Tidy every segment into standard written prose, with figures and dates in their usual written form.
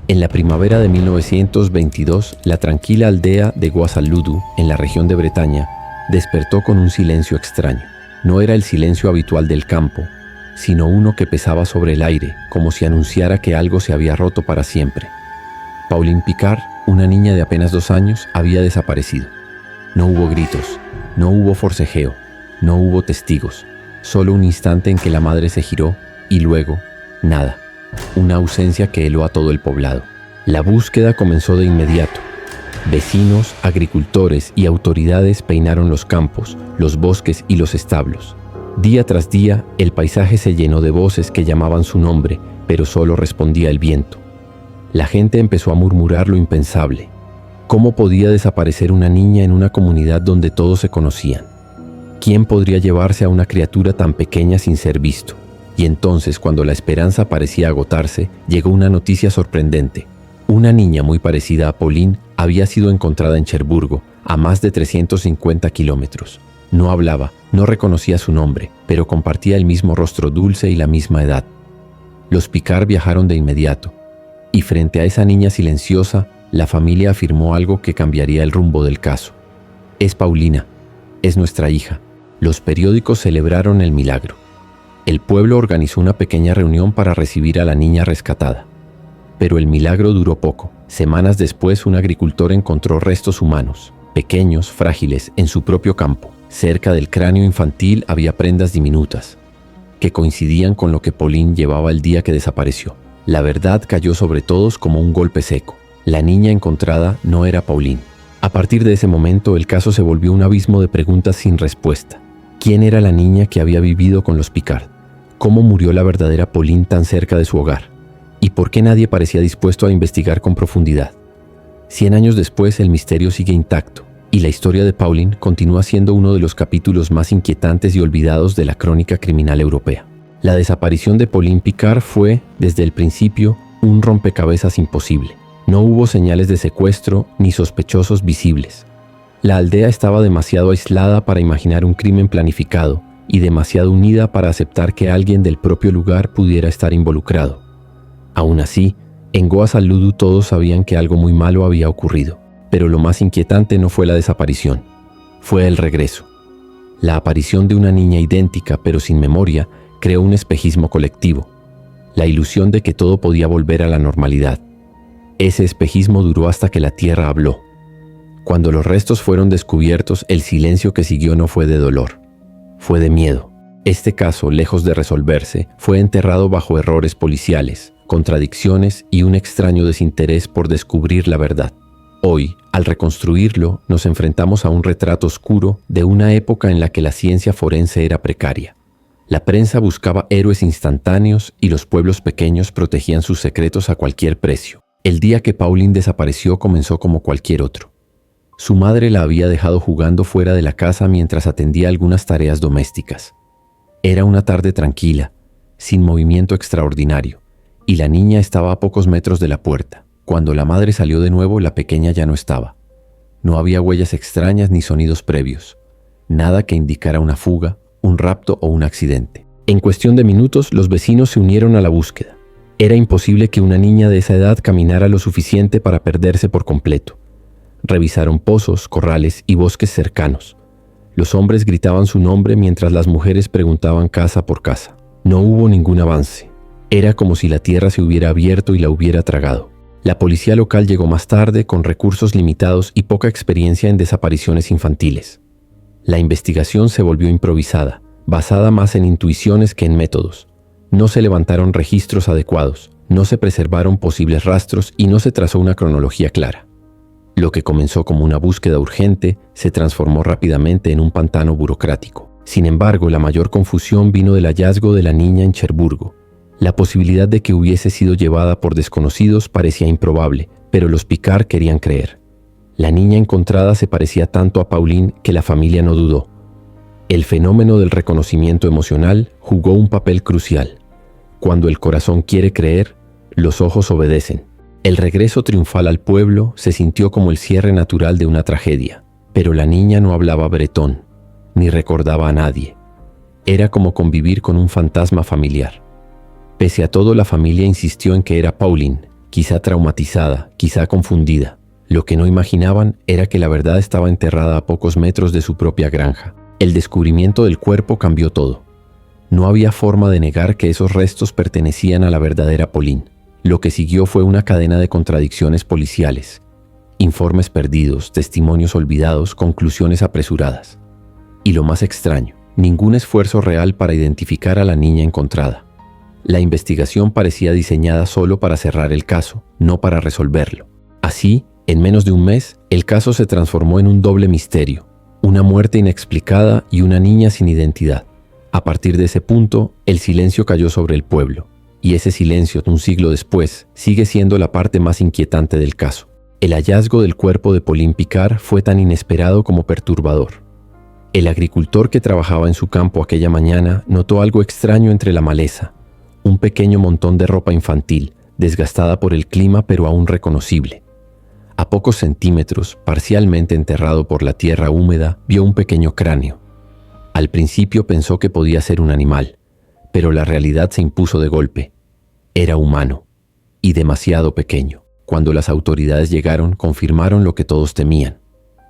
En la primavera de 1922, la tranquila aldea de Guasaludu, en la región de Bretaña, despertó con un silencio extraño. No era el silencio habitual del campo, sino uno que pesaba sobre el aire, como si anunciara que algo se había roto para siempre. Pauline Picard, una niña de apenas 2 años, había desaparecido. No hubo gritos, no hubo forcejeo, no hubo testigos, solo un instante en que la madre se giró y luego, nada. Una ausencia que heló a todo el poblado. La búsqueda comenzó de inmediato. Vecinos, agricultores y autoridades peinaron los campos, los bosques y los establos. Día tras día, el paisaje se llenó de voces que llamaban su nombre, pero solo respondía el viento. La gente empezó a murmurar lo impensable. ¿Cómo podía desaparecer una niña en una comunidad donde todos se conocían? ¿Quién podría llevarse a una criatura tan pequeña sin ser visto? Y entonces, cuando la esperanza parecía agotarse, llegó una noticia sorprendente. Una niña muy parecida a Pauline había sido encontrada en Cherburgo, a más de 350 kilómetros. No hablaba, no reconocía su nombre, pero compartía el mismo rostro dulce y la misma edad. Los Picard viajaron de inmediato, y frente a esa niña silenciosa, la familia afirmó algo que cambiaría el rumbo del caso. Es Paulina, es nuestra hija. Los periódicos celebraron el milagro. El pueblo organizó una pequeña reunión para recibir a la niña rescatada. Pero el milagro duró poco. Semanas después, un agricultor encontró restos humanos, pequeños, frágiles, en su propio campo. Cerca del cráneo infantil había prendas diminutas, que coincidían con lo que Pauline llevaba el día que desapareció. La verdad cayó sobre todos como un golpe seco. La niña encontrada no era Pauline. A partir de ese momento, el caso se volvió un abismo de preguntas sin respuesta. ¿Quién era la niña que había vivido con los Picard? ¿Cómo murió la verdadera Pauline tan cerca de su hogar? ¿Y por qué nadie parecía dispuesto a investigar con profundidad? 100 años después, el misterio sigue intacto, y la historia de Pauline continúa siendo uno de los capítulos más inquietantes y olvidados de la crónica criminal europea. La desaparición de Pauline Picard fue, desde el principio, un rompecabezas imposible. No hubo señales de secuestro ni sospechosos visibles. La aldea estaba demasiado aislada para imaginar un crimen planificado, y demasiado unida para aceptar que alguien del propio lugar pudiera estar involucrado. Aún así, en Guasaludu todos sabían que algo muy malo había ocurrido, pero lo más inquietante no fue la desaparición, fue el regreso. La aparición de una niña idéntica pero sin memoria creó un espejismo colectivo, la ilusión de que todo podía volver a la normalidad. Ese espejismo duró hasta que la tierra habló. Cuando los restos fueron descubiertos, el silencio que siguió no fue de dolor. Fue de miedo. Este caso, lejos de resolverse, fue enterrado bajo errores policiales, contradicciones y un extraño desinterés por descubrir la verdad. Hoy, al reconstruirlo, nos enfrentamos a un retrato oscuro de una época en la que la ciencia forense era precaria. La prensa buscaba héroes instantáneos y los pueblos pequeños protegían sus secretos a cualquier precio. El día que Pauline desapareció comenzó como cualquier otro. Su madre la había dejado jugando fuera de la casa mientras atendía algunas tareas domésticas. Era una tarde tranquila, sin movimiento extraordinario, y la niña estaba a pocos metros de la puerta. Cuando la madre salió de nuevo, la pequeña ya no estaba. No había huellas extrañas ni sonidos previos. Nada que indicara una fuga, un rapto o un accidente. En cuestión de minutos, los vecinos se unieron a la búsqueda. Era imposible que una niña de esa edad caminara lo suficiente para perderse por completo. Revisaron pozos, corrales y bosques cercanos. Los hombres gritaban su nombre mientras las mujeres preguntaban casa por casa. No hubo ningún avance. Era como si la tierra se hubiera abierto y la hubiera tragado. La policía local llegó más tarde con recursos limitados y poca experiencia en desapariciones infantiles. La investigación se volvió improvisada, basada más en intuiciones que en métodos. No se levantaron registros adecuados, no se preservaron posibles rastros y no se trazó una cronología clara. Lo que comenzó como una búsqueda urgente se transformó rápidamente en un pantano burocrático. Sin embargo, la mayor confusión vino del hallazgo de la niña en Cherburgo. La posibilidad de que hubiese sido llevada por desconocidos parecía improbable, pero los Picard querían creer. La niña encontrada se parecía tanto a Pauline que la familia no dudó. El fenómeno del reconocimiento emocional jugó un papel crucial. Cuando el corazón quiere creer, los ojos obedecen. El regreso triunfal al pueblo se sintió como el cierre natural de una tragedia, pero la niña no hablaba bretón, ni recordaba a nadie. Era como convivir con un fantasma familiar. Pese a todo, la familia insistió en que era Pauline, quizá traumatizada, quizá confundida. Lo que no imaginaban era que la verdad estaba enterrada a pocos metros de su propia granja. El descubrimiento del cuerpo cambió todo. No había forma de negar que esos restos pertenecían a la verdadera Pauline. Lo que siguió fue una cadena de contradicciones policiales. Informes perdidos, testimonios olvidados, conclusiones apresuradas. Y lo más extraño, ningún esfuerzo real para identificar a la niña encontrada. La investigación parecía diseñada solo para cerrar el caso, no para resolverlo. Así, en menos de un mes, el caso se transformó en un doble misterio, una muerte inexplicada y una niña sin identidad. A partir de ese punto, el silencio cayó sobre el pueblo, y ese silencio, un siglo después, sigue siendo la parte más inquietante del caso. El hallazgo del cuerpo de Pauline Picard fue tan inesperado como perturbador. El agricultor que trabajaba en su campo aquella mañana notó algo extraño entre la maleza, un pequeño montón de ropa infantil, desgastada por el clima pero aún reconocible. A pocos centímetros, parcialmente enterrado por la tierra húmeda, vio un pequeño cráneo. Al principio pensó que podía ser un animal, pero la realidad se impuso de golpe. Era humano, y demasiado pequeño. Cuando las autoridades llegaron, confirmaron lo que todos temían.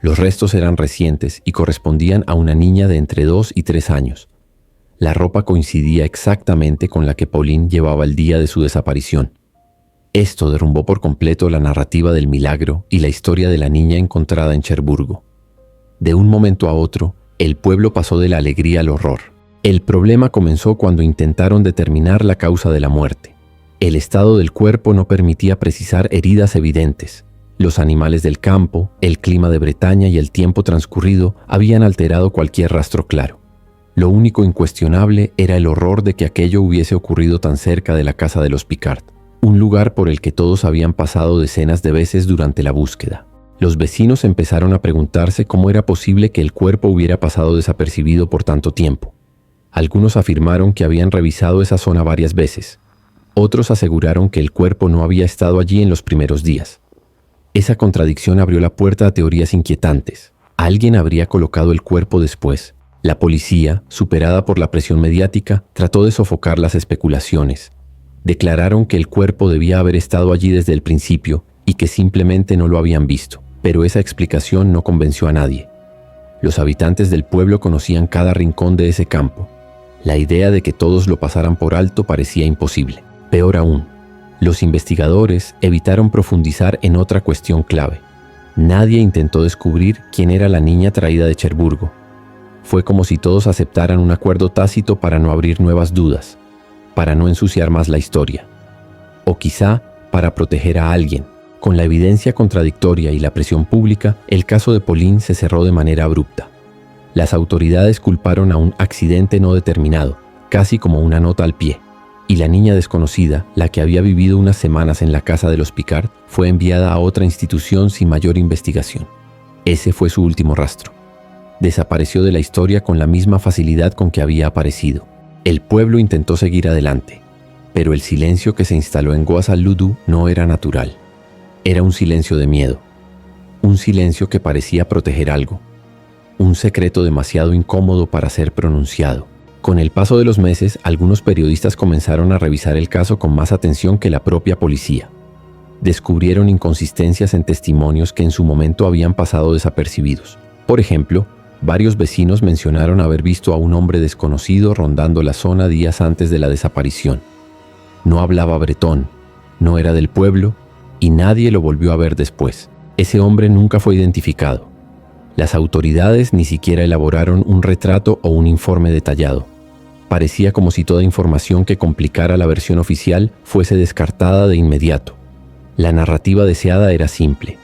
Los restos eran recientes y correspondían a una niña de entre 2 y 3 años. La ropa coincidía exactamente con la que Pauline llevaba el día de su desaparición. Esto derrumbó por completo la narrativa del milagro y la historia de la niña encontrada en Cherburgo. De un momento a otro, el pueblo pasó de la alegría al horror. El problema comenzó cuando intentaron determinar la causa de la muerte. El estado del cuerpo no permitía precisar heridas evidentes. Los animales del campo, el clima de Bretaña y el tiempo transcurrido habían alterado cualquier rastro claro. Lo único incuestionable era el horror de que aquello hubiese ocurrido tan cerca de la casa de los Picard, un lugar por el que todos habían pasado decenas de veces durante la búsqueda. Los vecinos empezaron a preguntarse cómo era posible que el cuerpo hubiera pasado desapercibido por tanto tiempo. Algunos afirmaron que habían revisado esa zona varias veces. Otros aseguraron que el cuerpo no había estado allí en los primeros días. Esa contradicción abrió la puerta a teorías inquietantes. Alguien habría colocado el cuerpo después. La policía, superada por la presión mediática, trató de sofocar las especulaciones. Declararon que el cuerpo debía haber estado allí desde el principio y que simplemente no lo habían visto. Pero esa explicación no convenció a nadie. Los habitantes del pueblo conocían cada rincón de ese campo. La idea de que todos lo pasaran por alto parecía imposible. Peor aún, los investigadores evitaron profundizar en otra cuestión clave. Nadie intentó descubrir quién era la niña traída de Cherburgo. Fue como si todos aceptaran un acuerdo tácito para no abrir nuevas dudas, para no ensuciar más la historia. O quizá para proteger a alguien. Con la evidencia contradictoria y la presión pública, el caso de Pauline se cerró de manera abrupta. Las autoridades culparon a un accidente no determinado, casi como una nota al pie. Y la niña desconocida, la que había vivido unas semanas en la casa de los Picard, fue enviada a otra institución sin mayor investigación. Ese fue su último rastro. Desapareció de la historia con la misma facilidad con que había aparecido. El pueblo intentó seguir adelante, pero el silencio que se instaló en Goasal-Ludu no era natural. Era un silencio de miedo, un silencio que parecía proteger algo, un secreto demasiado incómodo para ser pronunciado. Con el paso de los meses, algunos periodistas comenzaron a revisar el caso con más atención que la propia policía. Descubrieron inconsistencias en testimonios que en su momento habían pasado desapercibidos. Por ejemplo, varios vecinos mencionaron haber visto a un hombre desconocido rondando la zona días antes de la desaparición. No hablaba bretón, no era del pueblo y nadie lo volvió a ver después. Ese hombre nunca fue identificado. Las autoridades ni siquiera elaboraron un retrato o un informe detallado. Parecía como si toda información que complicara la versión oficial fuese descartada de inmediato. La narrativa deseada era simple.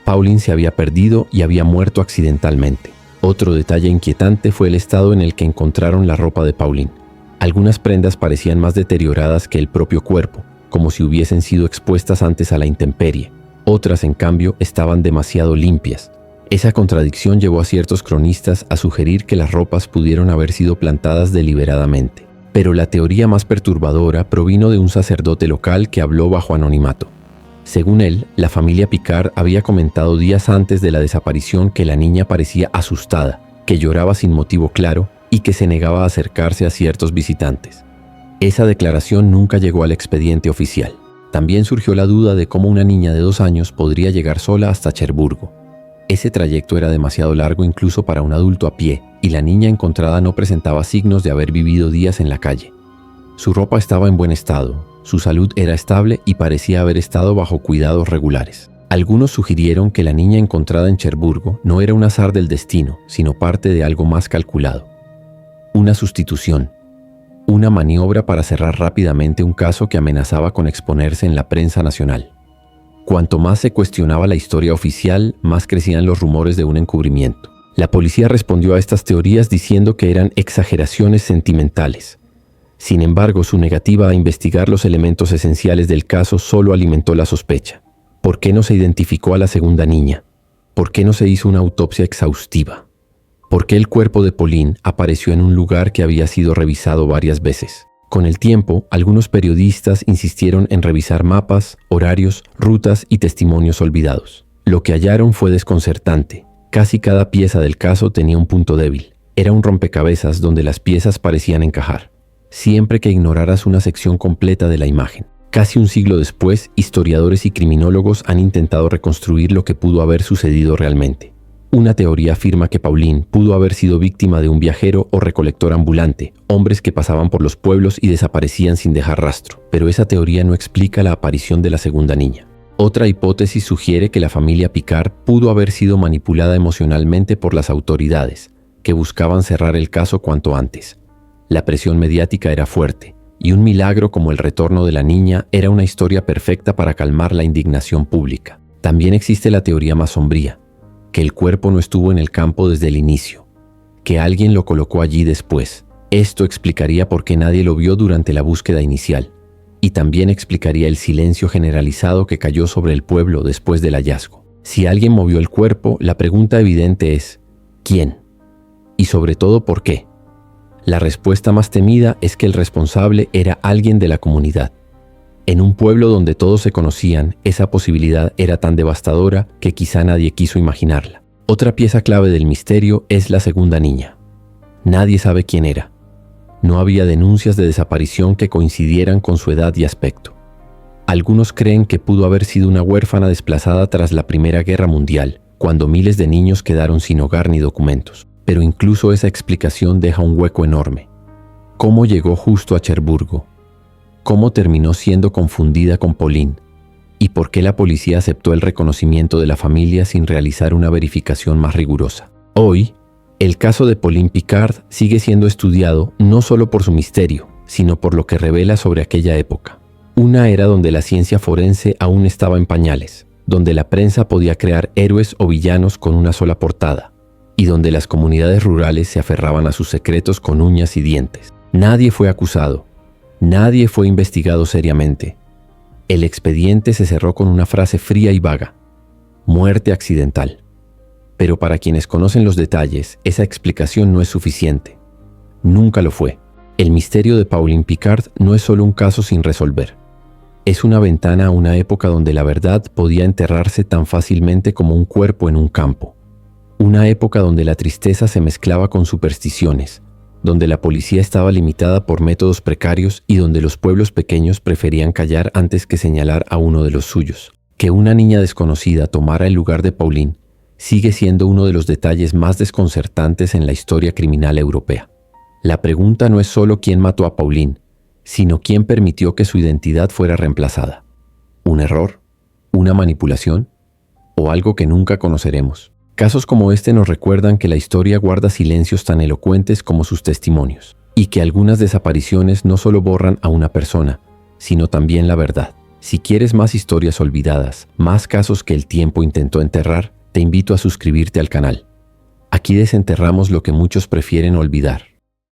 Pauline se había perdido y había muerto accidentalmente. Otro detalle inquietante fue el estado en el que encontraron la ropa de Pauline. Algunas prendas parecían más deterioradas que el propio cuerpo, como si hubiesen sido expuestas antes a la intemperie. Otras, en cambio, estaban demasiado limpias. Esa contradicción llevó a ciertos cronistas a sugerir que las ropas pudieron haber sido plantadas deliberadamente. Pero la teoría más perturbadora provino de un sacerdote local que habló bajo anonimato. Según él, la familia Picard había comentado días antes de la desaparición que la niña parecía asustada, que lloraba sin motivo claro y que se negaba a acercarse a ciertos visitantes. Esa declaración nunca llegó al expediente oficial. También surgió la duda de cómo una niña de 2 años podría llegar sola hasta Cherburgo. Ese trayecto era demasiado largo incluso para un adulto a pie, y la niña encontrada no presentaba signos de haber vivido días en la calle. Su ropa estaba en buen estado, su salud era estable y parecía haber estado bajo cuidados regulares. Algunos sugirieron que la niña encontrada en Cherburgo no era un azar del destino, sino parte de algo más calculado. Una sustitución. Una maniobra para cerrar rápidamente un caso que amenazaba con exponerse en la prensa nacional. Cuanto más se cuestionaba la historia oficial, más crecían los rumores de un encubrimiento. La policía respondió a estas teorías diciendo que eran exageraciones sentimentales. Sin embargo, su negativa a investigar los elementos esenciales del caso solo alimentó la sospecha. ¿Por qué no se identificó a la segunda niña? ¿Por qué no se hizo una autopsia exhaustiva? ¿Por qué el cuerpo de Pauline apareció en un lugar que había sido revisado varias veces? Con el tiempo, algunos periodistas insistieron en revisar mapas, horarios, rutas y testimonios olvidados. Lo que hallaron fue desconcertante. Casi cada pieza del caso tenía un punto débil. Era un rompecabezas donde las piezas parecían encajar, siempre que ignoraras una sección completa de la imagen. Casi un siglo después, historiadores y criminólogos han intentado reconstruir lo que pudo haber sucedido realmente. Una teoría afirma que Pauline pudo haber sido víctima de un viajero o recolector ambulante, hombres que pasaban por los pueblos y desaparecían sin dejar rastro, pero esa teoría no explica la aparición de la segunda niña. Otra hipótesis sugiere que la familia Picard pudo haber sido manipulada emocionalmente por las autoridades, que buscaban cerrar el caso cuanto antes. La presión mediática era fuerte, y un milagro como el retorno de la niña era una historia perfecta para calmar la indignación pública. También existe la teoría más sombría, que el cuerpo no estuvo en el campo desde el inicio, que alguien lo colocó allí después. Esto explicaría por qué nadie lo vio durante la búsqueda inicial, y también explicaría el silencio generalizado que cayó sobre el pueblo después del hallazgo. Si alguien movió el cuerpo, la pregunta evidente es, ¿quién? Y sobre todo, ¿por qué? La respuesta más temida es que el responsable era alguien de la comunidad. En un pueblo donde todos se conocían, esa posibilidad era tan devastadora que quizá nadie quiso imaginarla. Otra pieza clave del misterio es la segunda niña. Nadie sabe quién era. No había denuncias de desaparición que coincidieran con su edad y aspecto. Algunos creen que pudo haber sido una huérfana desplazada tras la Primera Guerra Mundial, cuando miles de niños quedaron sin hogar ni documentos. Pero incluso esa explicación deja un hueco enorme. ¿Cómo llegó justo a Cherburgo? ¿Cómo terminó siendo confundida con Pauline? ¿Y por qué la policía aceptó el reconocimiento de la familia sin realizar una verificación más rigurosa? Hoy, el caso de Pauline Picard sigue siendo estudiado no solo por su misterio, sino por lo que revela sobre aquella época. Una era donde la ciencia forense aún estaba en pañales, donde la prensa podía crear héroes o villanos con una sola portada, y donde las comunidades rurales se aferraban a sus secretos con uñas y dientes. Nadie fue acusado, nadie fue investigado seriamente. El expediente se cerró con una frase fría y vaga: muerte accidental. Pero para quienes conocen los detalles, esa explicación no es suficiente. Nunca lo fue. El misterio de Pauline Picard no es solo un caso sin resolver. Es una ventana a una época donde la verdad podía enterrarse tan fácilmente como un cuerpo en un campo. Una época donde la tristeza se mezclaba con supersticiones, donde la policía estaba limitada por métodos precarios y donde los pueblos pequeños preferían callar antes que señalar a uno de los suyos. Que una niña desconocida tomara el lugar de Pauline sigue siendo uno de los detalles más desconcertantes en la historia criminal europea. La pregunta no es solo quién mató a Pauline, sino quién permitió que su identidad fuera reemplazada. ¿Un error? ¿Una manipulación? ¿O algo que nunca conoceremos? Casos como este nos recuerdan que la historia guarda silencios tan elocuentes como sus testimonios, y que algunas desapariciones no solo borran a una persona, sino también la verdad. Si quieres más historias olvidadas, más casos que el tiempo intentó enterrar, te invito a suscribirte al canal. Aquí desenterramos lo que muchos prefieren olvidar.